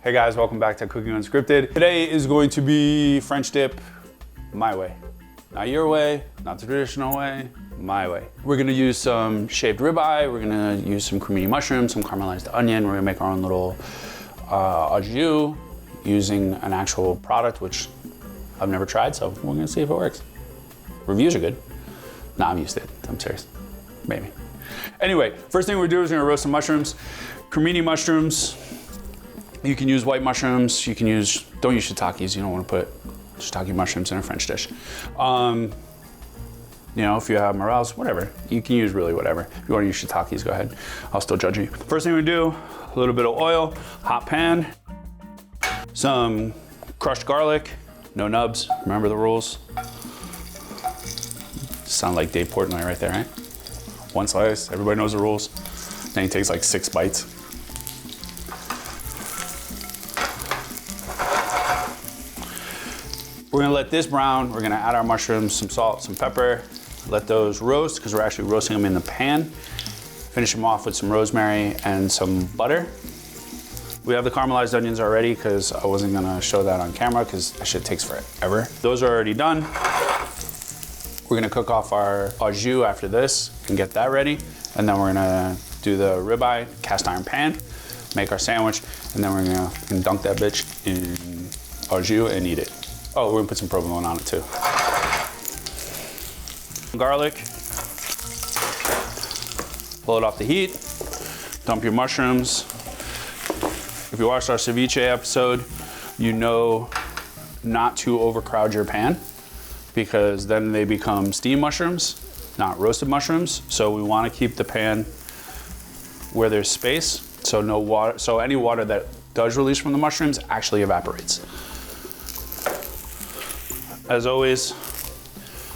Hey guys, welcome back to Cooking Unscripted. Today is going to be French dip my way. Not your way, not the traditional way, my way. We're gonna use some shaved ribeye, we're gonna use some cremini mushrooms, some caramelized onion, we're gonna make our own little au jus using an actual product, which I've never tried, so we're gonna see if it works. Reviews are good. Nah, I'm used to it, I'm serious, maybe. Anyway, first thing we're gonna do is we're gonna roast some mushrooms. Cremini mushrooms, you can use white mushrooms, don't use shiitakes, you don't wanna put shiitake mushrooms in a French dish. You know, if you have morels, whatever. You can use really whatever. If you wanna use shiitakes, go ahead. I'll still judge you. First thing we do, a little bit of oil, hot pan, some crushed garlic, no nubs, remember the rules. Sound like Dave Portnoy right there, right? One slice, everybody knows the rules. Then he takes like 6 bites. We're gonna let this brown. We're gonna add our mushrooms, some salt, some pepper, let those roast, because we're actually roasting them in the pan. Finish them off with some rosemary and some butter. We have the caramelized onions already, because I wasn't gonna show that on camera, because that shit takes forever. Those are already done. We're gonna cook off our au jus after this and get that ready. And then we're gonna do the ribeye, cast iron pan, make our sandwich, and then we're gonna dunk that bitch in au jus and eat it. Oh, we're gonna put some provolone on it too. Garlic. Pull it off the heat. Dump your mushrooms. If you watched our ceviche episode, you know not to overcrowd your pan, because then they become steamed mushrooms, not roasted mushrooms. So we wanna keep the pan where there's space, so no water, so any water that does release from the mushrooms actually evaporates. As always,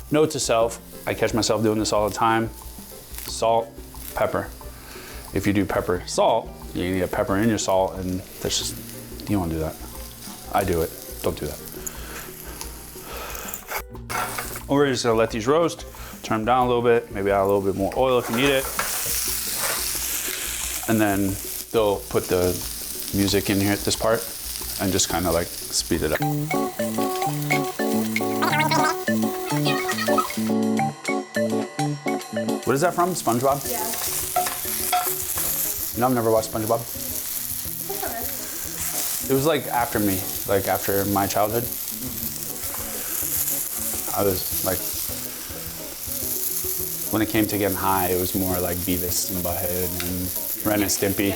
note to self, I catch myself doing this all the time, salt, pepper. If you do pepper, salt, you need a pepper in your salt, and that's just, you don't wanna do that. I do it, don't do that. We're just gonna let these roast, turn them down a little bit, maybe add a little bit more oil if you need it. And then they'll put the music in here at this part and just kind of like speed it up. What is that from? SpongeBob? Yeah. You know, I've never watched SpongeBob. It was like after me, like after my childhood. I was like, when it came to getting high, it was more like Beavis and Butthead and Ren and Stimpy.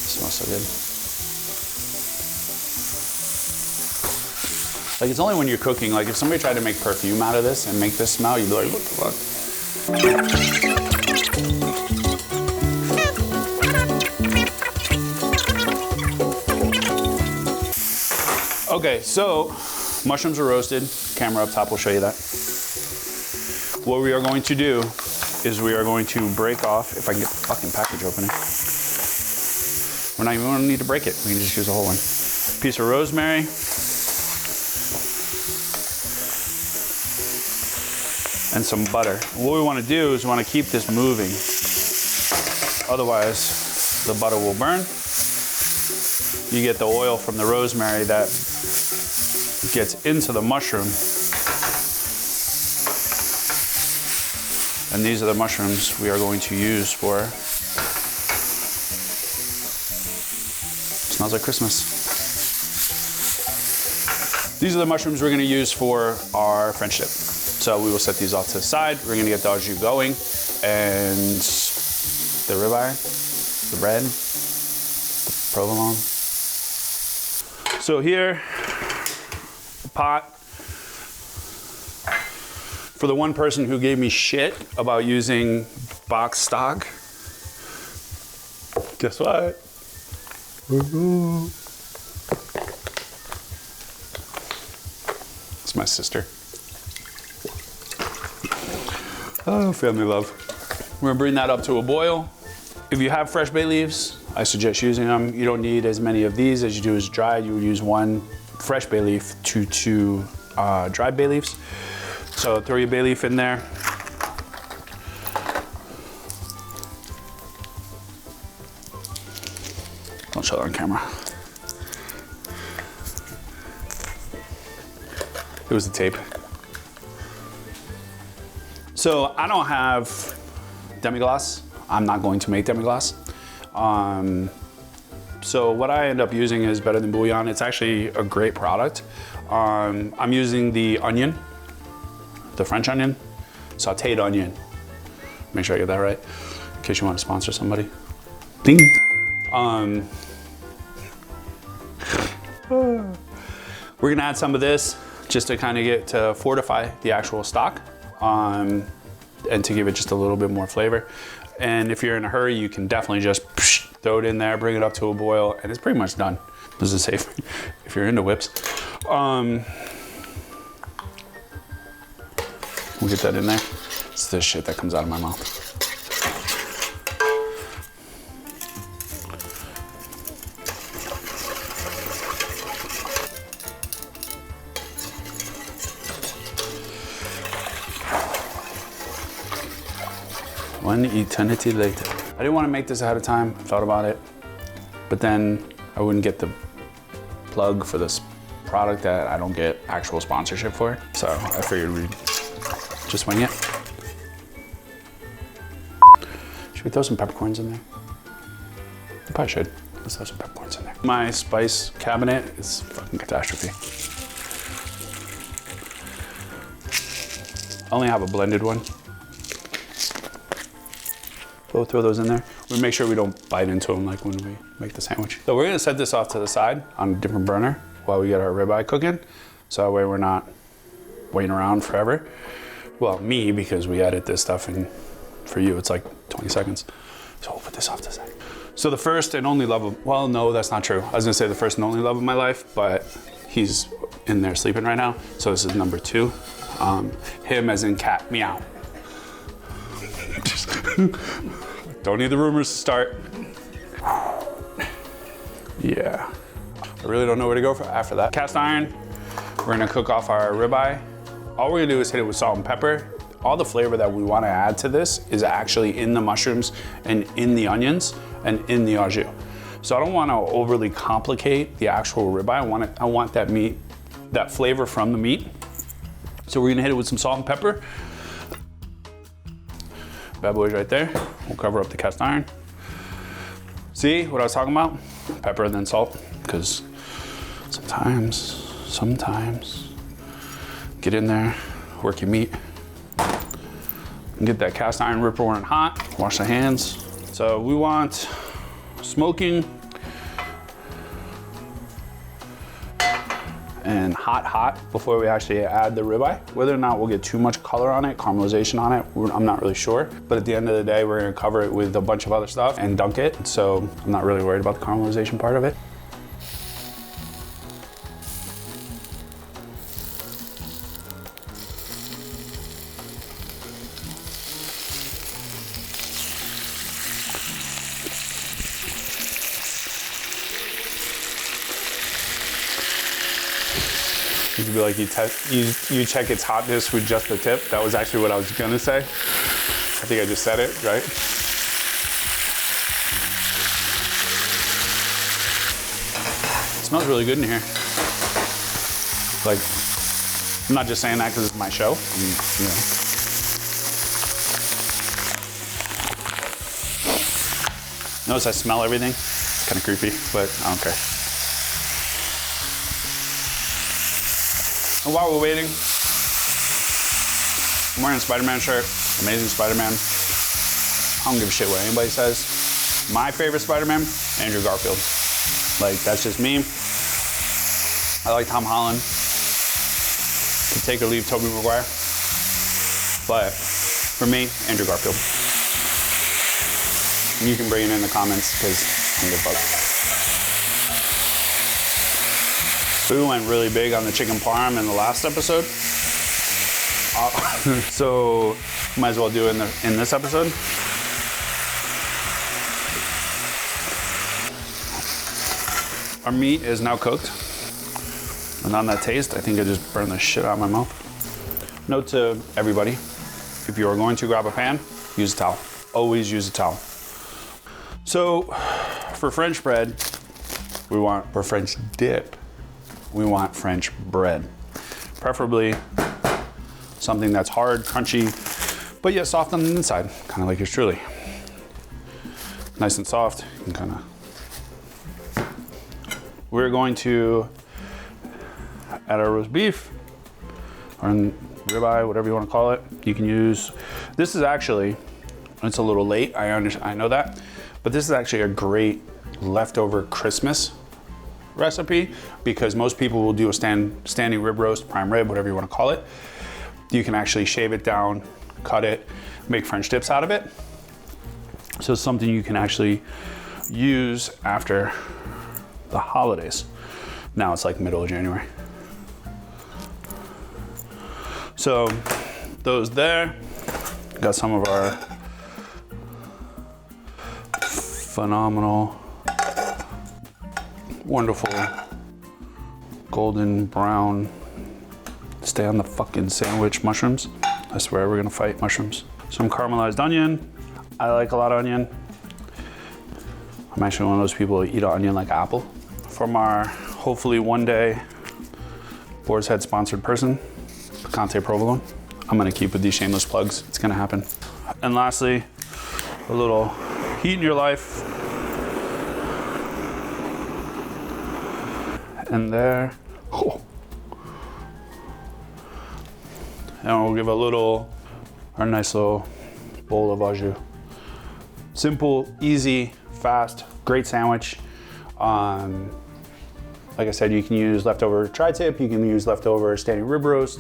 Smells so good. Like, it's only when you're cooking, like if somebody tried to make perfume out of this and make this smell, you'd be like, what the fuck? Okay, so mushrooms are roasted. Camera up top will show you that. What we are going to do is we are going to break off, if I can get the fucking package opening. We're not even gonna need to break it. We can just use a whole one. Piece of rosemary. And some butter. What we wanna do is we wanna keep this moving. Otherwise, the butter will burn. You get the oil from the rosemary that gets into the mushroom. And these are the mushrooms we are going to use for, smells like Christmas. These are the mushrooms we're gonna use for our French dip. So we will set these off to the side. We're gonna get the au jus going, and the ribeye, the bread, the provolone. So here, the pot. For the one person who gave me shit about using box stock, guess what? It's my sister. Oh, family love. We're gonna bring that up to a boil. If you have fresh bay leaves, I suggest using them. You don't need as many of these as you do as dried. You would use 1 fresh bay leaf to 2 dried bay leaves. So throw your bay leaf in there. Don't show that on camera. It was the tape. So I don't have demi-glace. I'm not going to make demi-glace. So what I end up using is Better Than Bouillon. It's actually a great product. I'm using the onion, the French onion, sauteed onion. Make sure I get that right, in case you want to sponsor somebody. Ding. We're gonna add some of this just to kind of get to fortify the actual stock, and to give it just a little bit more flavor. And if you're in a hurry, you can definitely just throw it in there, bring it up to a boil, and it's pretty much done. This is safe if you're into whips. We'll get that in there. It's this shit that comes out of my mouth. One eternity later. I didn't want to make this ahead of time, thought about it, but then I wouldn't get the plug for this product that I don't get actual sponsorship for. So I figured we'd just wing it. Should we throw some peppercorns in there? I probably should. Let's throw some peppercorns in there. My spice cabinet is fucking catastrophe. I only have a blended one. We'll throw those in there. We make sure we don't bite into them like when we make the sandwich. So we're gonna set this off to the side on a different burner while we get our ribeye cooking. So that way we're not waiting around forever. Well, me, because we edit this stuff, and for you, it's like 20 seconds. So we'll put this off to the side. So the first and only love of, well, no, that's not true. I was gonna say the first and only love of my life, but he's in there sleeping right now. So this is number 2. Him as in cat, meow. Don't need the rumors to start. Yeah. I really don't know where to go after that. Cast iron, we're gonna cook off our ribeye. All we're gonna do is hit it with salt and pepper. All the flavor that we wanna add to this is actually in the mushrooms and in the onions and in the au jus. So I don't wanna overly complicate the actual ribeye. I want that meat, that flavor from the meat. So we're gonna hit it with some salt and pepper. Bad boys right there. We'll cover up the cast iron. See what I was talking about? Pepper and then salt, because sometimes, get in there, work your meat, and get that cast iron ripper when hot, wash the hands. So we want smoking and hot before we actually add the ribeye. Whether or not we'll get too much color on it, caramelization on it, I'm not really sure. But at the end of the day, we're gonna cover it with a bunch of other stuff and dunk it. So I'm not really worried about the caramelization part of it. You could be like, you check its hotness with just the tip. That was actually what I was gonna say. I think I just said it, right? It smells really good in here. Like, I'm not just saying that because it's my show. You know. Notice I smell everything. Kind of creepy, but I don't care. And while we're waiting, I'm wearing a Spider-Man shirt, Amazing Spider-Man. I don't give a shit what anybody says. My favorite Spider-Man, Andrew Garfield. Like, that's just me. I like Tom Holland. Could take or leave Tobey Maguire. But for me, Andrew Garfield. You can bring it in the comments because I don't give a fuck. We went really big on the chicken parm in the last episode. So might as well do it in this episode. Our meat is now cooked. And on that taste, I think I just burned the shit out of my mouth. Note to everybody, if you are going to grab a pan, use a towel. Always use a towel. So for French bread, for French dip, we want French bread. Preferably something that's hard, crunchy, but yet soft on the inside, kind of like yours truly. Nice and soft, you can kind of. We're going to add our roast beef, or ribeye, whatever you want to call it. You can use, this is actually, it's a little late, I know that, but this is actually a great leftover Christmas recipe because most people will do a standing rib roast, prime rib, whatever you want to call it. You can actually shave it down, cut it, make French dips out of it. So it's something you can actually use after the holidays. Now it's like middle of January. So those there, got some of our phenomenal, wonderful, golden brown, stay on the fucking sandwich mushrooms. I swear we're gonna fight mushrooms. Some caramelized onion. I like a lot of onion. I'm actually one of those people who eat an onion like apple. From our hopefully one day Boar's Head sponsored person, Picante Provolone. I'm gonna keep with these shameless plugs. It's gonna happen. And lastly, a little heat in your life. And there. Oh. And we'll give a nice little bowl of au jus. Simple, easy, fast, great sandwich. Like I said, you can use leftover tri-tip, you can use leftover standing rib roast,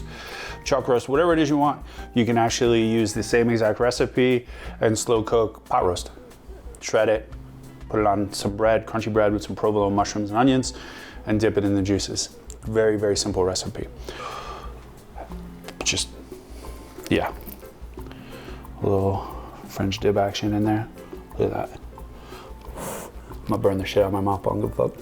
chuck roast, whatever it is you want. You can actually use the same exact recipe and slow cook pot roast. Shred it, put it on some bread, crunchy bread with some provolone mushrooms and onions, and dip it in the juices. Very, very simple recipe. Just, yeah. A little French dip action in there. Look at that. I'm gonna burn the shit out of my mouth, I don't give a fuck.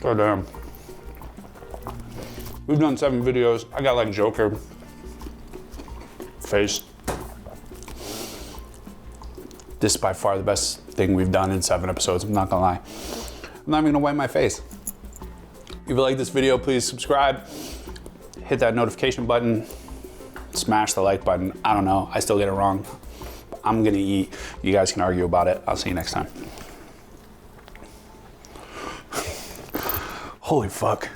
God damn. We've done 7 videos. I got like Joker face. This is by far the best thing we've done in 7 episodes, I'm not gonna lie. I'm not even gonna wipe my face. If you like this video, please subscribe, hit that notification button, smash the like button. I don't know, I still get it wrong. I'm gonna eat, you guys can argue about it. I'll see you next time. Holy fuck.